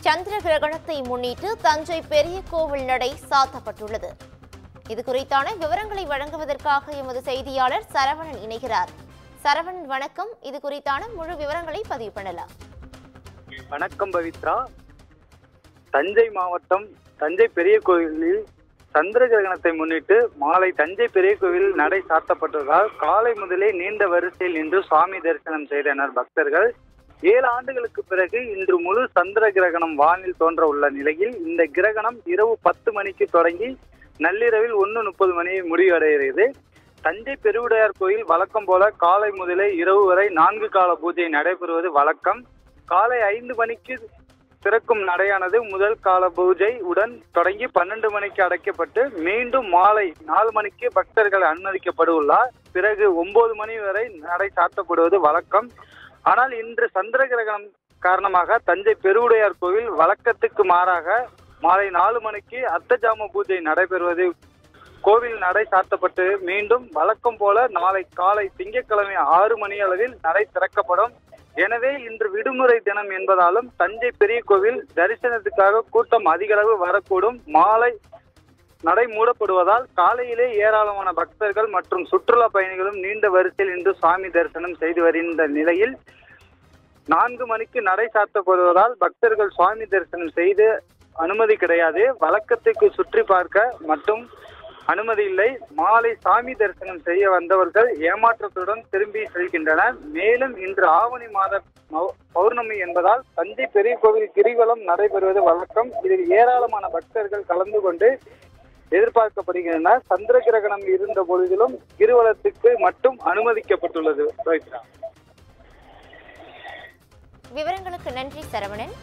சந்திர கிரகணத்தை முன்னிட்டு தஞ்சை பெரிய கோவில் நடை சாத்தப்பட்டுள்ளது. இது குறித்தான விவரங்களை வழங்குவதற்காக எமது செய்தியாளர் சரவணன் இணைகிறார். சரவணன் வணக்கம். இது குறித்தான முழு விவரங்களை பதிவு பண்ணலாம். வணக்கம் பவித்ரா. தஞ்சை மாவட்டம் தஞ்சை பெரிய கோவிலில் சந்திர கிரகணத்தை முன்னிட்டு மாலை தஞ்சை பெரிய கோவில் நடை சாத்தப்பட்டதால் காலை முதலே நீண்ட வரிசையில் நின்று சுவாமி தரிசனம் செய்தனர் பக்தர்கள். 7 ஆண்டுகளுக்கு பிறகு இன்று முழு சந்திர கிரகணம் வானில் தோன்ற உள்ள நிலையில் இந்த கிரகணம் இரவு 10 மணிக்கு தொடங்கி நள்ளிரவில் 1:30 மணி முடிவடைகிறது. தஞ்சை பெருவுடையார் கோயில் வழக்கம் போல காலை முதலே இரவு வரை 4 கால பூஜை நடைபெறுவது வழக்கம். காலை 5 மணிக்கு திறக்கும் நடையானது முதல் கால பூஜை உடன் தொடங்கி 12 மணிக்கு அடைக்கப்பட்டு மீண்டும் மாலை 4 மணிக்கு பக்தர்கள் அனுமதிக்கப்படுள்ளார். பிறகு 9 மணி வரை நடை சாத்தப்படுவது வழக்கம். ஆனால் இன்று சந்திர கிரகணம் காரணமாக தஞ்சை பெருவுடையார் கோவில் வழக்கத்துக்கு மாறாக மாலை 4 மணிக்கு அர்த்தஜாம பூஜை நடைபெறுவது கோவில் நடை சாத்தப்பட்டு மீண்டும் வழக்கம் போல நாளை காலை திங்கட்கிழமை 6 மணி அளவில் நடை திறக்கப்படும். எனவே இன்று விடுமுறை தினம் என்பதாலும் தஞ்சை பெரிய கோவில் தரிசனத்துக்காக கூட்டம் அதிக அளவு வரக்கூடும். மாலை நடை மூடப்படுவதால் காலையிலே ஏராளமான பக்தர்கள் மற்றும் சுற்றுலா பயணிகளும் நீண்ட வரிசையில் இன்று சுவாமி தரிசனம் செய்து வருகின்ற நிலையில் 4 மணிக்கு நடை சாத்தப்படுவதால் பக்தர்கள் சுவாமி தரிசனம் செய்து அனுமதி கிடையாது. வழக்கத்துக்கு சுற்றி பார்க்க மட்டும் அனுமதி இல்லை. மாலை சாமி தரிசனம் செய்ய வந்தவர்கள் ஏமாற்றத்துடன் திரும்பி செல்கின்றனர். மேலும் இன்று ஆவணி மாத பௌர்ணமி என்பதால் தஞ்சை பெரிய கோவில் கிரிவலம் நடைபெறுவது வழக்கம். இதில் ஏராளமான பக்தர்கள் கலந்து கொண்டு எதிர்பார்க்கப்படுகின்றனர். சந்திர கிரகணம் இருந்த பொழுதிலும் கிரிவலத்துக்கு மட்டும் அனுமதிக்கப்பட்டுள்ளது. விவரங்களுக்கு நன்றி சரவணன்.